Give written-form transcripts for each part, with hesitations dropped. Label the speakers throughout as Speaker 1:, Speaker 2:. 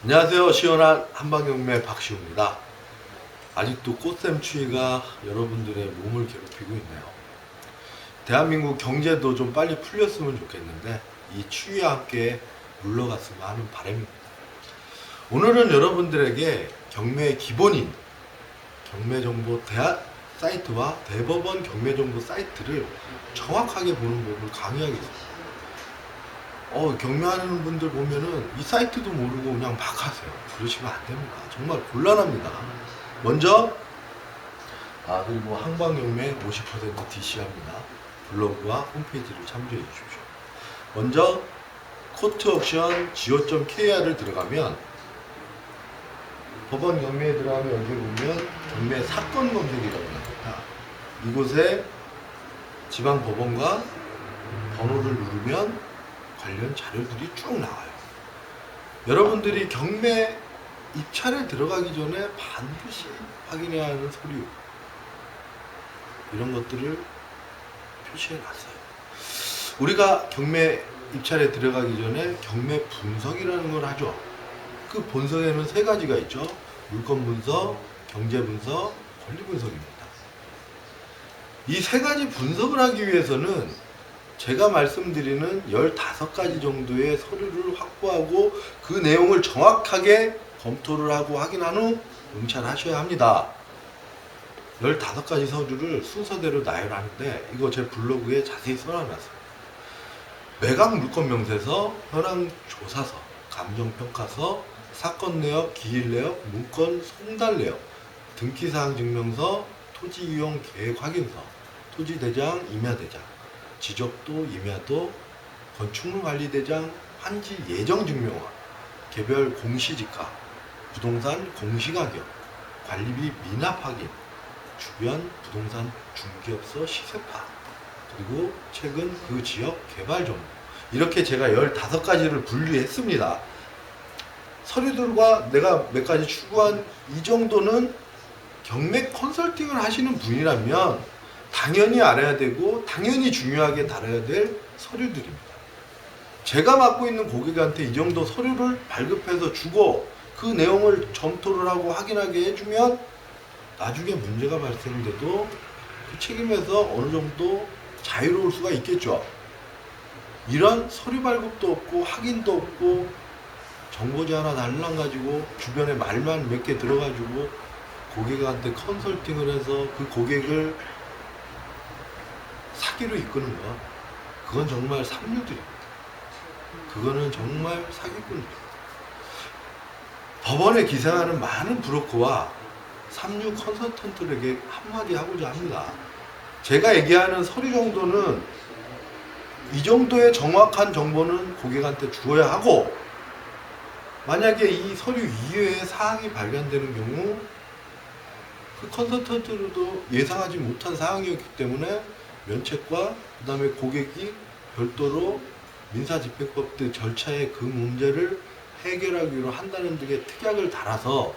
Speaker 1: 안녕하세요. 시원한 한방경매 박시우입니다. 아직도 꽃샘 추위가 여러분들의 몸을 괴롭히고 있네요. 대한민국 경제도 좀 빨리 풀렸으면 좋겠는데 이 추위와 함께 물러갔으면 하는 바람입니다. 오늘은 여러분들에게 경매의 기본인 경매정보 사이트와 대법원 경매정보 사이트를 정확하게 보는 법을 강의하겠습니다. 경매하는 분들 보면은 이 사이트도 모르고 그냥 막 하세요. 그러시면 안 됩니다. 정말 곤란합니다. 먼저, 그리고 한방경매 50% DC합니다. 블로그와 홈페이지를 참조해 주십시오. 먼저, 코트옥션 go.kr을 들어가면, 법원 경매에 들어가면 여기 보면 경매 사건 검색이라고 합니다. 이곳에 지방법원과 번호를 누르면 관련 자료들이 쭉 나와요. 여러분들이 경매 입찰에 들어가기 전에 반드시 확인해야 하는 서류, 이런 것들을 표시해 놨어요. 우리가 경매 입찰에 들어가기 전에 경매 분석이라는 걸 하죠. 그 분석에는 세 가지가 있죠. 물건 분석, 경제 분석, 권리 분석입니다. 이 세 가지 분석을 하기 위해서는 제가 말씀드리는 15가지 정도의 서류를 확보하고 그 내용을 정확하게 검토를 하고 확인한 후 응찰하셔야 합니다. 15가지 서류를 순서대로 나열하는데 이거 제 블로그에 자세히 써놨습니다. 매각 물건 명세서, 현황 조사서, 감정평가서, 사건 내역, 기일 내역, 문건 송달 내역, 등기사항 증명서, 토지 이용 계획 확인서, 토지 대장, 임야 대장, 지적도, 임야도, 건축물 관리대장, 환지 예정 증명화, 개별 공시지가, 부동산 공시가격, 관리비 미납 확인, 주변 부동산 중개업소 시세파, 그리고 최근 그 지역 개발 정보. 이렇게 제가 15가지를 분류했습니다. 서류들과 내가 몇 가지 추구한 이 정도는 경매 컨설팅을 하시는 분이라면 당연히 알아야 되고 당연히 중요하게 다뤄야 될 서류들입니다. 제가 맡고 있는 고객한테 이 정도 서류를 발급해서 주고 그 내용을 검토를 하고 확인하게 해주면 나중에 문제가 발생돼도 그 책임에서 어느 정도 자유로울 수가 있겠죠. 이런 서류 발급도 없고 확인도 없고 정보지 하나 달랑 가지고 주변에 말만 몇 개 들어가지고 고객한테 컨설팅을 해서 그 고객을 사기로 이끄는 거, 그건 정말 삼류들입니다. 그거는 정말 사기꾼입니다. 법원에 기생하는 많은 브로커와 삼류 컨설턴트에게 한마디 하고자 합니다. 제가 얘기하는 서류 정도는 이 정도의 정확한 정보는 고객한테 주어야 하고, 만약에 이 서류 이외의 사항이 발견되는 경우 그 컨설턴트도 예상하지 못한 사항이었기 때문에 면책과 그 다음에 고객이 별도로 민사집행법 등 절차의 그 문제를 해결하기로 한다는 등의 특약을 달아서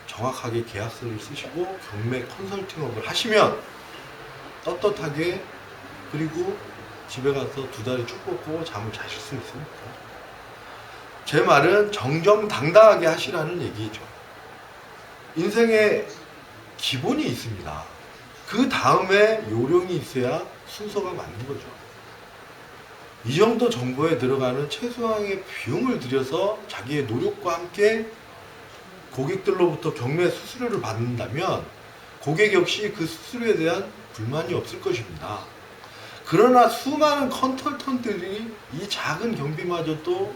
Speaker 1: 정확하게 계약서를 쓰시고 경매 컨설팅업을 하시면 떳떳하게, 그리고 집에 가서 2다리 쭉 뻗고 잠을 자실 수 있습니다. 제 말은 정정당당하게 하시라는 얘기죠. 인생에 기본이 있습니다. 그 다음에 요령이 있어야 순서가 맞는 거죠. 이 정도 정보에 들어가는 최소한의 비용을 들여서 자기의 노력과 함께 고객들로부터 경매 수수료를 받는다면 고객 역시 그 수수료에 대한 불만이 없을 것입니다. 그러나 수많은 컨설턴트들이 이 작은 경비마저도,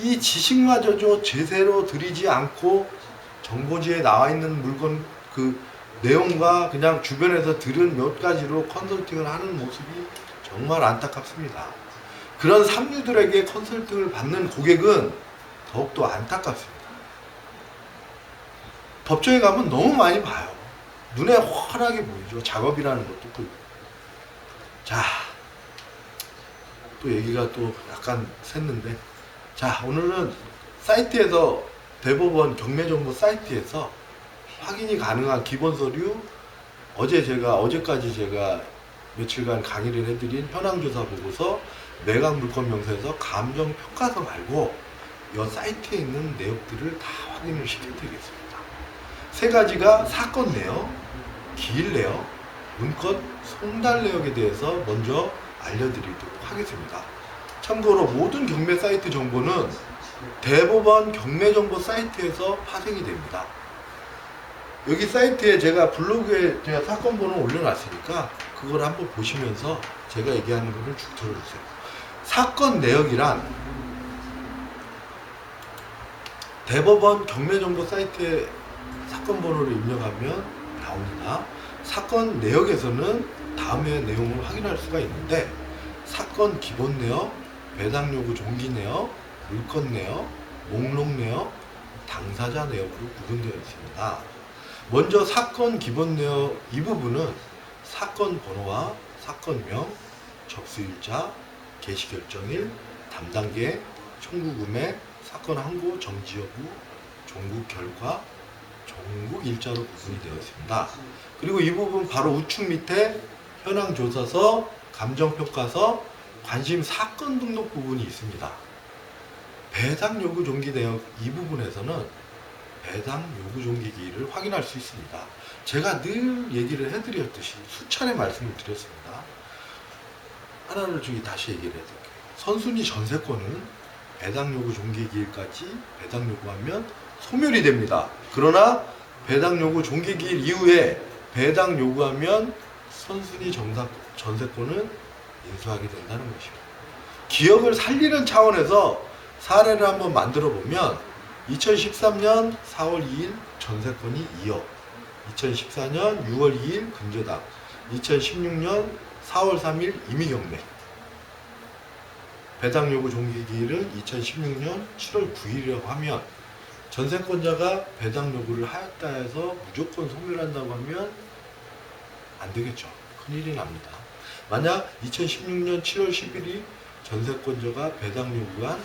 Speaker 1: 이 지식마저도 제대로 들이지 않고 정보지에 나와 있는 물건 그 내용과 그냥 주변에서 들은 몇 가지로 컨설팅을 하는 모습이 정말 안타깝습니다. 그런 삼류들에게 컨설팅을 받는 고객은 더욱더 안타깝습니다. 법정에 가면 너무 많이 봐요. 눈에 환하게 보이죠. 작업이라는 것도 그렇고. 자, 또 얘기가 또 약간 샜는데, 자, 오늘은 사이트에서, 대법원 경매정보 사이트에서 확인이 가능한 기본 서류, 어제까지 제가 며칠간 강의를 해드린 현황조사 보고서, 매각 물건 명세서, 감정평가서 말고 이 사이트에 있는 내역들을 다 확인을 시켜드리겠습니다. 세 가지가 사건 내역, 기일 내역, 문건 송달 내역에 대해서 먼저 알려드리도록 하겠습니다. 참고로 모든 경매 사이트 정보는 대법원 경매정보 사이트에서 파생이 됩니다. 여기 사이트에 제가 블로그에 제가 사건 번호 올려놨으니까 그걸 한번 보시면서 제가 얘기하는 거를 쭉 들어주세요. 사건 내역이란 대법원 경매정보 사이트에 사건 번호를 입력하면 나옵니다. 사건 내역에서는 다음의 내용을 확인할 수가 있는데 사건 기본 내역, 배당 요구 종기 내역, 물건 내역, 목록 내역, 당사자 내역으로 구분되어 있습니다. 먼저 사건 기본 내역 이 부분은 사건 번호와 사건명, 접수일자, 개시결정일, 담당계획, 청구 금액, 사건 항고 정지 여부, 종국 결과, 종국 일자로 구분이 되어 있습니다. 그리고 이 부분 바로 우측 밑에 현황 조사서, 감정평가서, 관심 사건 등록 부분이 있습니다. 배당 요구 종기 내역 이 부분에서는 배당 요구 종기 기일을 확인할 수 있습니다. 제가 늘 얘기를 해드렸듯이 수차례 말씀을 드렸습니다. 하나를 다시 얘기를 해드릴게요. 선순위 전세권은 배당 요구 종기 기일까지 배당 요구하면 소멸이 됩니다. 그러나 배당 요구 종기 기일 이후에 배당 요구하면 선순위 전세권은 인수하게 된다는 것입니다. 기억을 살리는 차원에서 사례를 한번 만들어 보면 2013년 4월 2일 전세권이 2억, 2014년 6월 2일 근저당, 2016년 4월 3일 임의경매, 배당 요구 종기 기일은 2016년 7월 9일이라고 하면 전세권자가 배당 요구를 하였다 해서 무조건 소멸한다고 하면 안 되겠죠. 큰일이 납니다. 만약 2016년 7월 10일이 전세권자가 배당 요구한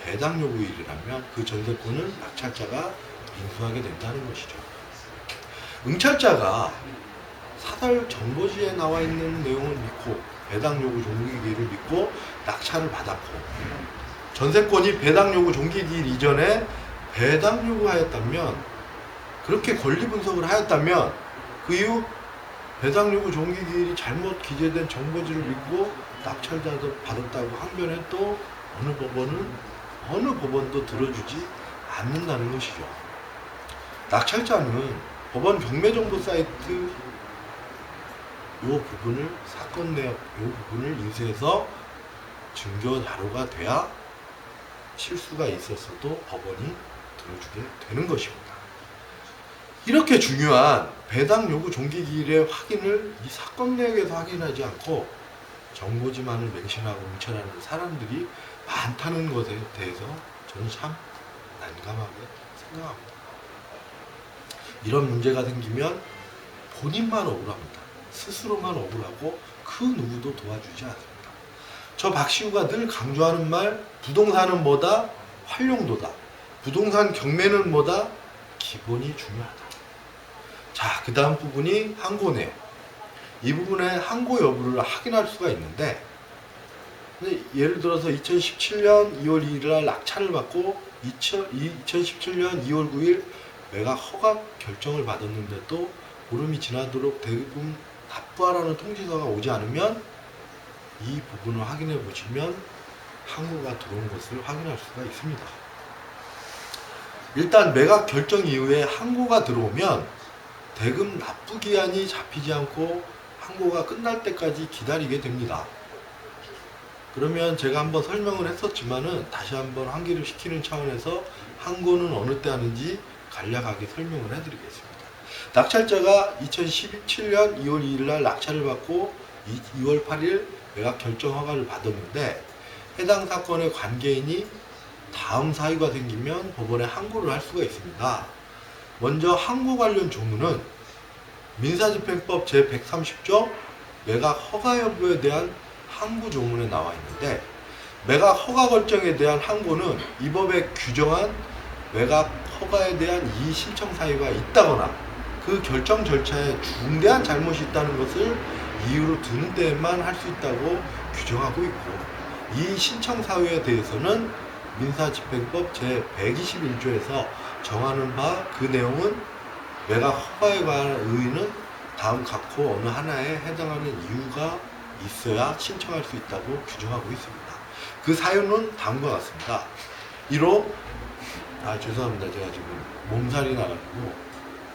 Speaker 1: 배당 요구일이라면 그 전세권을 낙찰자가 인수하게 된다는 것이죠. 응찰자가 사설 정보지에 나와 있는 내용을 믿고 배당 요구 종기기일을 믿고 낙찰을 받았고 전세권이 배당 요구 종기기일 이전에 배당 요구하였다면 그렇게 권리 분석을 하였다면 그 이후 배당 요구 종기기일이 잘못 기재된 정보지를 믿고 낙찰자도 받았다고 항변해도 어느 법원도 들어주지 않는다는 것이죠. 낙찰자는 법원 경매정보 사이트 이 부분을 사건 내역 이 부분을 인쇄해서 증거 자료가 돼야 실수가 있었어도 법원이 들어주게 되는 것입니다. 이렇게 중요한 배당 요구 종기기일의 확인을 이 사건 내역에서 확인하지 않고 정보지만을 맹신하고 응찰하는 사람들이 많다는 것에 대해서 저는 참 난감하게 생각합니다. 이런 문제가 생기면 본인만 억울합니다. 스스로만 억울하고 그 누구도 도와주지 않습니다. 저 박시우가 늘 강조하는 말, 부동산은 뭐다? 활용도다. 부동산 경매는 뭐다? 기본이 중요하다. 자, 그 다음 부분이 항고네요. 이 부분에 항고 여부를 확인할 수가 있는데 예를 들어서 2017년 2월 2일 날 낙찰을 받고 2017년 2월 9일 매각 허가 결정을 받았는데도 보름이 지나도록 대금 납부하라는 통지서가 오지 않으면 이 부분을 확인해 보시면 항고가 들어온 것을 확인할 수가 있습니다. 일단 매각 결정 이후에 항고가 들어오면 대금 납부 기한이 잡히지 않고 항고가 끝날 때까지 기다리게 됩니다. 그러면 제가 한번 설명을 했었지만은 다시 한번 환기를 시키는 차원에서 항고는 어느 때 하는지 간략하게 설명을 해드리겠습니다. 낙찰자가 2017년 2월 2일 날 낙찰을 받고 2월 8일 매각 결정 허가를 받았는데 해당 사건의 관계인이 다음 사유가 생기면 법원에 항고를 할 수가 있습니다. 먼저 항고 관련 조문은 민사집행법 제130조 매각 허가 여부에 대한 항고 조문에 나와 있는데 매각 허가 결정에 대한 항고는 이 법에 규정한 매각 허가에 대한 이의 신청 사유가 있다거나 그 결정 절차에 중대한 잘못이 있다는 것을 이유로 두는 데에만 할 수 있다고 규정하고 있고 이 신청 사유에 대해서는 민사집행법 제121조에서 정하는 바 그 내용은 매각 허가에 관한 의의는 다음 각호 어느 하나에 해당하는 이유가 있어야 신청할 수 있다고 규정하고 있습니다. 그 사유는 다음과 같습니다. 1호 죄송합니다. 제가 지금 몸살이 나가지고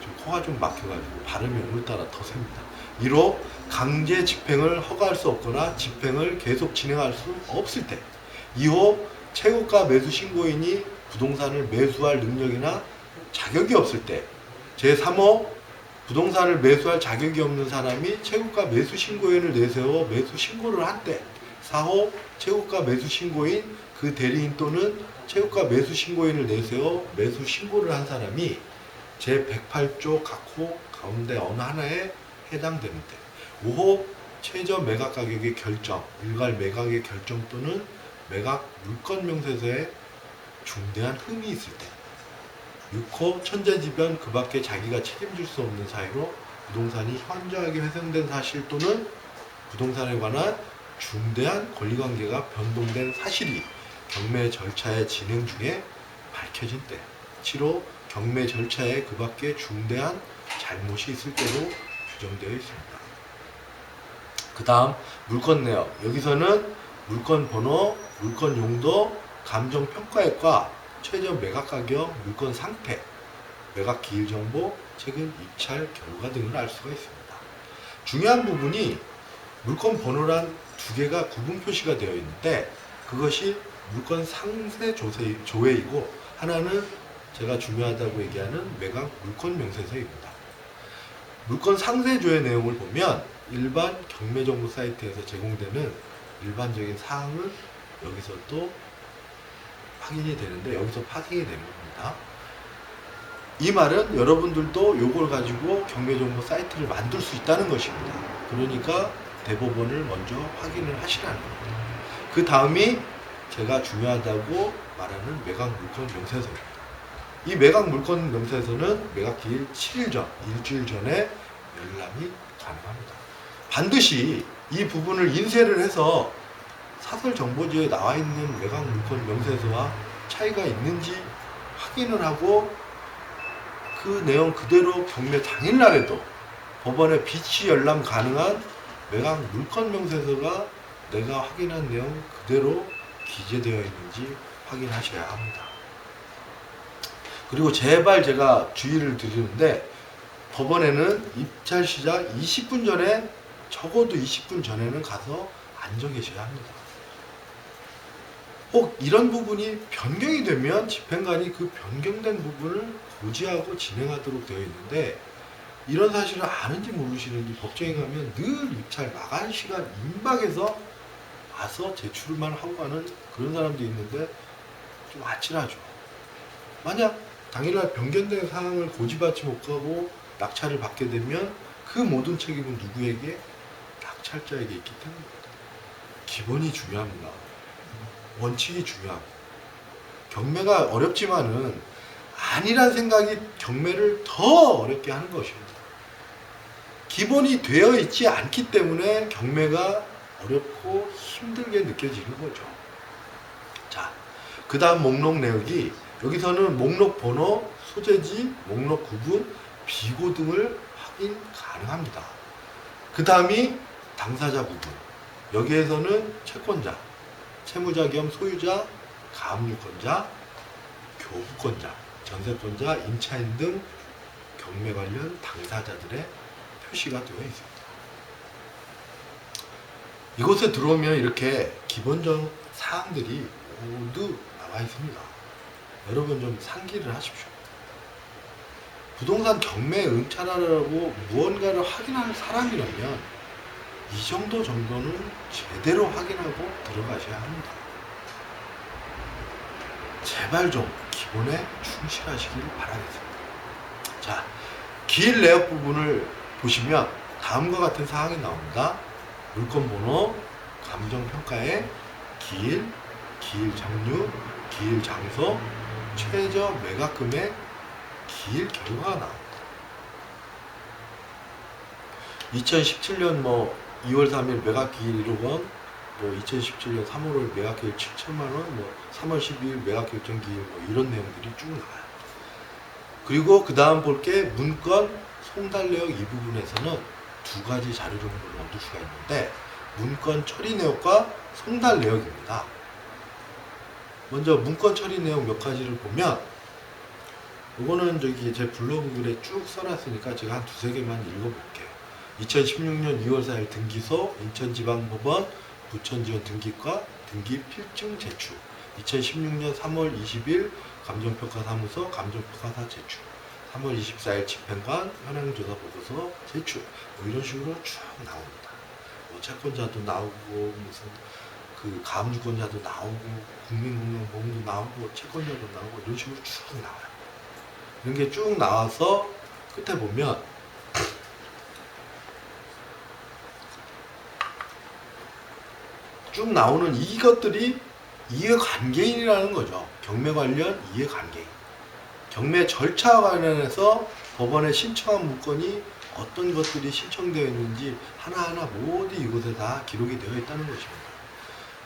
Speaker 1: 좀 코가 좀 막혀가지고 발음이 오늘따라 더 셉니다. 1호 강제 집행을 허가할 수 없거나 집행을 계속 진행할 수 없을 때. 2호 채무가 매수 신고인이 부동산을 매수할 능력이나 자격이 없을 때. 제3호 부동산을 매수할 자격이 없는 사람이 채무가 매수 신고인을 내세워 매수 신고를 한 때. 4호 채무가 매수 신고인 그 대리인 또는 채무가 매수 신고인을 내세워 매수 신고를 한 사람이 제108조 각호 가운데 어느 하나에 해당되는 때. 5호 최저 매각 가격의 결정, 일괄 매각의 결정 또는 매각 물권 명세서에 중대한 흠이 있을 때. 6호 천재지변 그 밖에 자기가 책임질 수 없는 사유로 부동산이 현저하게 훼손된 사실 또는 부동산에 관한 중대한 권리관계가 변동된 사실이 경매 절차의 진행 중에 밝혀진 때. 7호 경매 절차에 그 밖에 중대한 잘못이 있을 때로 규정되어 있습니다. 그 다음 물권 내역. 여기서는 물권 번호, 물권 용도, 감정 평가액과 최저 매각 가격, 물권 상태, 매각 기일 정보, 최근 입찰 결과 등을 알 수가 있습니다. 중요한 부분이 물권 번호란 두 개가 구분 표시가 되어 있는데 그것이 물권 상세 조회이고 하나는 제가 중요하다고 얘기하는 매각 물권 명세서입니다. 물권 상세 조회 내용을 보면 일반 경매 정보 사이트에서 제공되는 일반적인 사항은 여기서 또 확인이 되는데 여기서 파생이 되는 겁니다. 이 말은 여러분들도 요걸 가지고 경매정보 사이트를 만들 수 있다는 것입니다. 그러니까 대법원을 먼저 확인을 하시라는 겁니다. 그 다음이 제가 중요하다고 말하는 매각 물권 명세서입니다. 이 매각 물권 명세서는 매각 기일 7일 전, 일주일 전에 열람이 가능합니다. 반드시 이 부분을 인쇄를 해서 사설정보지에 나와 있는 매각 물권 명세서와 차이가 있는지 확인을 하고 그 내용 그대로 경매 당일날에도 법원에 비치 열람 가능한 매각 물권 명세서가 내가 확인한 내용 그대로 기재되어 있는지 확인하셔야 합니다. 그리고 제발 제가 주의를 드리는데 법원에는 입찰 시작 20분 전에 적어도 20분 전에는 가서 앉아 계셔야 합니다. 혹 이런 부분이 변경이 되면 집행관이 그 변경된 부분을 고지하고 진행하도록 되어 있는데 이런 사실을 아는지 모르시는지 법정에 가면 늘 입찰 마감 시간 임박해서 와서 제출만 하고 가는 그런 사람도 있는데 좀 아찔하죠. 만약 당일날 변경된 사항을 고지받지 못하고 낙찰을 받게 되면 그 모든 책임은 누구에게? 낙찰자에게 있기 때문입니다. 기본이 중요합니다. 원칙이 중요합니다. 경매가 어렵지만은 아니란 생각이 경매를 더 어렵게 하는 것입니다. 기본이 되어 있지 않기 때문에 경매가 어렵고 힘들게 느껴지는 거죠. 자, 그 다음 목록 내역이 여기서는 목록 번호, 소재지, 목록 구분, 비고 등을 확인 가능합니다. 그 다음이 당사자 부분. 여기에서는 채권자, 채무자 겸 소유자, 가압류권자, 교부권자, 전세권자, 임차인 등 경매 관련 당사자들의 표시가 되어 있습니다. 이곳에 들어오면 이렇게 기본적 사항들이 모두 나와 있습니다. 여러분 좀 상기를 하십시오. 부동산 경매 응찰하라고 무언가를 확인하는 사람이라면 이 정도는 제대로 확인하고 들어가셔야 합니다. 제발 좀 기본에 충실하시길 바라겠습니다. 자, 기일 내역 부분을 보시면 다음과 같은 사항이 나옵니다. 물건 번호, 감정평가의 기일, 기일 장류, 기일 장소, 최저 매각금의 기일 결과가 나옵니다. 2017년 2월 3일 매각 기일 1억 원, 뭐 2017년 3월 매각계획 7천만 원, 뭐 3월 12일 매각 결정 기일 뭐 이런 내용들이 쭉 나와요. 그리고 그 다음 볼 게 문건 송달 내역 이 부분에서는 두 가지 자료 정보를 얻을 수가 있는데 문건 처리 내역과 송달 내역입니다. 먼저 문건 처리 내용 몇 가지를 보면 이거는 저기 제 블로그 글에 쭉 써놨으니까 제가 한 두세 개만 읽어볼게요. 2016년 2월 4일 등기소 인천지방법원 부천지원 등기과 등기 필증 제출 2016년 3월 20일 감정평가사무소 감정평가사 제출 3월 24일 집행관 현황조사 보고서 제출 뭐 이런 식으로 쭉 나옵니다. 뭐 채권자도 나오고 무슨 그 가압유권자도 나오고 국민공영보험도 나오고 채권자도 나오고 이런 식으로 쭉 나와요. 이런 게 쭉 나와서 끝에 보면 쭉 나오는 이것들이 이해관계인이라는 거죠. 경매 관련 이해관계인. 경매 절차와 관련해서 법원에 신청한 문건이 어떤 것들이 신청되어 있는지 하나하나 모두 이곳에 다 기록이 되어 있다는 것입니다.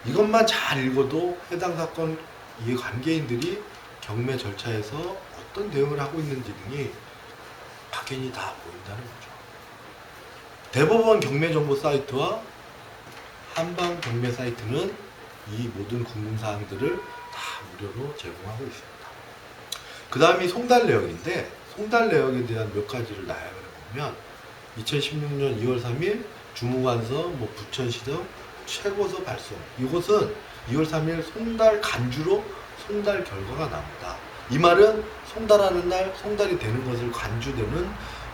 Speaker 1: 이것만 잘 읽어도 해당 사건 이해관계인들이 경매 절차에서 어떤 대응을 하고 있는지 등이 확인이 다 보인다는 거죠. 대법원 경매정보 사이트와 한방 경매 사이트는 이 모든 궁금사항들을 다 무료로 제공하고 있습니다. 그 다음이 송달 내역인데 송달 내역에 대한 몇 가지를 나열해 보면 2016년 2월 3일 주무관서 뭐 부천시등 최고서 발송 이곳은 2월 3일 송달 간주로 송달 결과가 나옵니다. 이 말은 송달하는 날 송달이 되는 것을 간주되는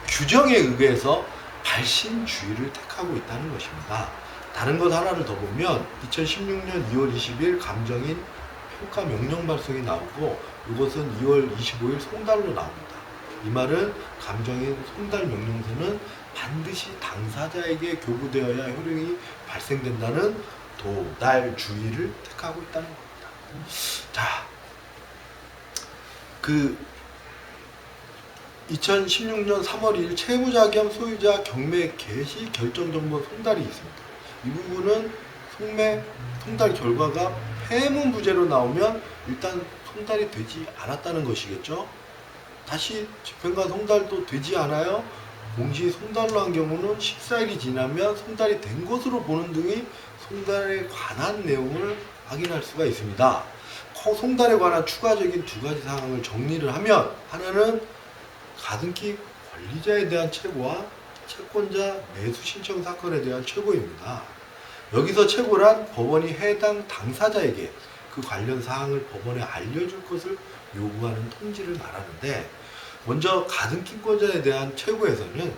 Speaker 1: 규정에 의해서 발신주의를 택하고 있다는 것입니다. 다른 것 하나를 더 보면 2016년 2월 20일 감정인 평가 명령 발송이 나오고 이것은 2월 25일 송달로 나옵니다. 이 말은 감정인 송달 명령서는 반드시 당사자에게 교부되어야 효력이 발생된다는 도달주의를 택하고 있다는 겁니다. 자, 그 2016년 3월 2일 채무자 겸 소유자 경매 개시 결정 정보 송달이 있습니다. 이 부분은 송달 결과가 폐문부재로 나오면 일단 송달이 되지 않았다는 것이겠죠. 다시 집행관 송달도 되지 않아요. 공시 송달로 한 경우는 14일이 지나면 송달이 된 것으로 보는 등의 송달에 관한 내용을 확인할 수가 있습니다. 송달에 관한 추가적인 두 가지 사항을 정리를 하면 하나는 가등기 권리자에 대한 최고와 채권자 매수 신청 사건에 대한 최고입니다. 여기서 최고란 법원이 해당 당사자에게 그 관련 사항을 법원에 알려줄 것을 요구하는 통지를 말하는데 먼저 가등기권자에 대한 최고에서는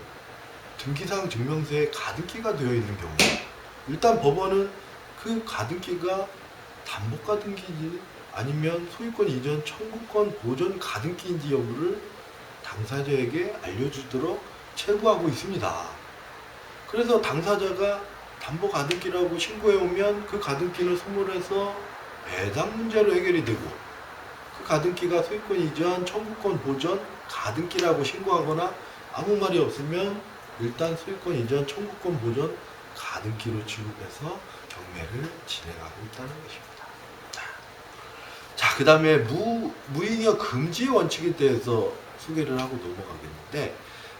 Speaker 1: 등기사항 증명서에 가등기가 되어 있는 경우 일단 법원은 그 가등기가 담보가등기인지 아니면 소유권 이전 청구권 보존 가등기인지 여부를 당사자에게 알려주도록 최고하고 있습니다. 그래서 당사자가 담보가등기라고 신고해오면 그 가등기를 소멸해서 배당 문제로 해결이 되고 그 가등기가 소유권 이전 청구권 보존 가등기라고 신고하거나 아무 말이 없으면 일단 소유권 이전 청구권 보존 가등기로 취급해서 경매를 진행하고 있다는 것입니다. 자, 그 다음에 무잉여 금지의 원칙에 대해서 소개를 하고 넘어가겠는데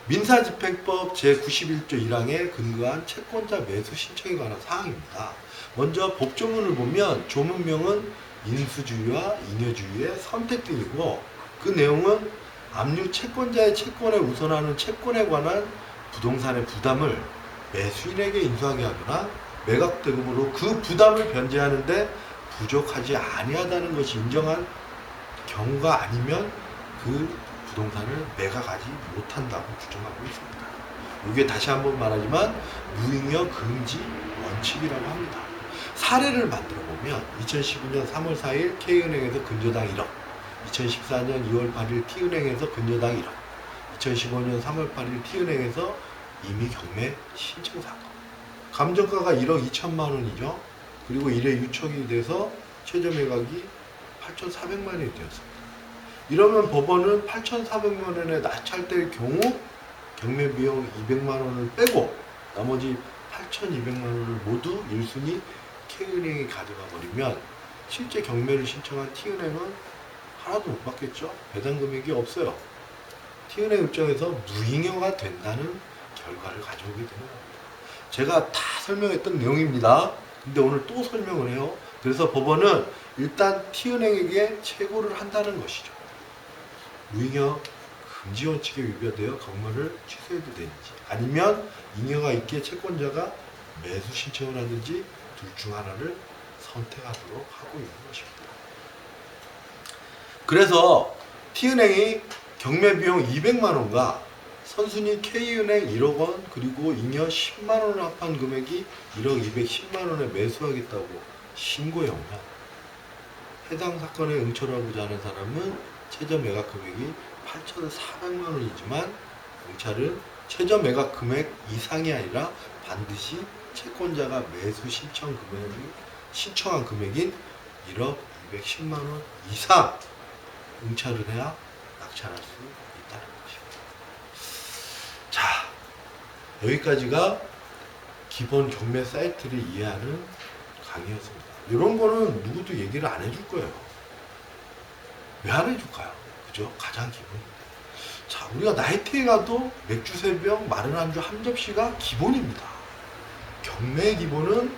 Speaker 1: 민사집행법 제91조 1항에 근거한 채권자 매수 신청에 관한 사항입니다. 먼저 법조문을 보면 조문명은 인수주의와 잉여주의의 선택 등이고 그 내용은 압류 채권자의 채권에 우선하는 채권에 관한 부동산의 부담을 매수인에게 인수하게 하거나 매각 대금으로 그 부담을 변제하는데 부족하지 아니하다는 것이 인정한 경우가 아니면 그 부동산을 매각하지 못한다고 규정하고 있습니다. 이게 다시 한번 말하지만 무잉여 금지 원칙이라고 합니다. 사례를 만들어 보면 2019년 3월 4일 K은행에서 근저당 1억, 2014년 2월 8일 T은행에서 근저당 1억, 2015년 3월 8일 T은행에서 이미 경매 신청 사건. 감정가가 1억 2천만 원이죠. 그리고 1회 유촉이 돼서 최저 매각이 8,400만 원이 되었습니다. 이러면 법원은 8,400만 원에 낙찰될 경우 경매 비용 200만 원을 빼고 나머지 8,200만 원을 모두 1순위 K은행이 가져가 버리면 실제 경매를 신청한 T은행은 하나도 못 받겠죠. 배당 금액이 없어요. T은행 입장에서 무잉여가 된다는 결과를 가져오게 되는 겁니다. 제가 다 설명했던 내용입니다. 근데 오늘 또 설명을 해요. 그래서 법원은 일단 T은행에게 최고를 한다는 것이죠. 무잉여 금지 원칙에 위배되어 경매를 취소해도 되는지, 아니면 잉여가 있기에 채권자가 매수 신청을 하든지 둘 중 하나를 선택하도록 하고 있는 것입니다. 그래서 T은행이 경매 비용 200만 원과 선순위 K은행 1억 원 그리고 잉여 10만 원을 합한 금액이 1억 210만 원에 매수하겠다고 신고해 오면 해당 사건에 응찰하고자 하는 사람은 최저 매각 금액이 8,400만 원이지만 경찰은 최저 매각 금액 이상이 아니라 반드시 채권자가 매수 신청한 금액인 1억 210만 원 이상 응찰을 해야 낙찰할 수 있다는 것입니다. 자, 여기까지가 기본 경매 사이트를 이해하는 강의였습니다. 이런 거는 누구도 얘기를 안 해줄 거예요. 왜 안 해줄까요? 그죠? 가장 기본입니다. 자, 우리가 나이트에 가도 맥주 3병, 마른 안주 한 접시가 기본입니다. 경매의 기본은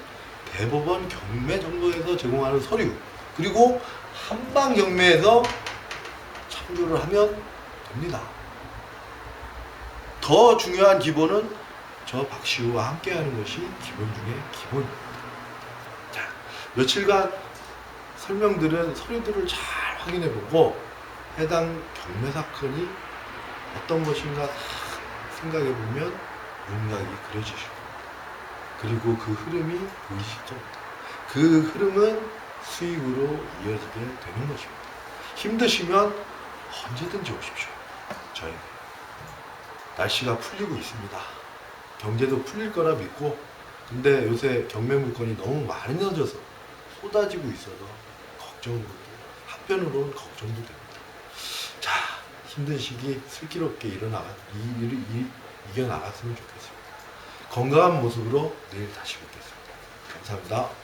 Speaker 1: 대법원 경매 정보에서 제공하는 서류, 그리고 한방 경매에서 참조를 하면 됩니다. 더 중요한 기본은 저 박시우와 함께하는 것이 기본 중에 기본입니다. 자, 며칠간 설명드린 서류들을 잘 확인해보고 해당 경매 사건이 어떤 것인가 생각해보면 윤곽이 그려지실 겁니다. 그리고 그 흐름이 보이시죠? 그 흐름은 수익으로 이어지게 되는 것입니다. 힘드시면 언제든지 오십시오. 저희 날씨가 풀리고 있습니다. 경제도 풀릴 거라 믿고, 근데 요새 경매 물건이 너무 많아져서 쏟아지고 있어서 걱정도, 한편으로는 걱정도 됩니다. 자, 힘든 시기 슬기롭게 이겨나갔으면 좋겠습니다. 건강한 모습으로 내일 다시 뵙겠습니다. 감사합니다.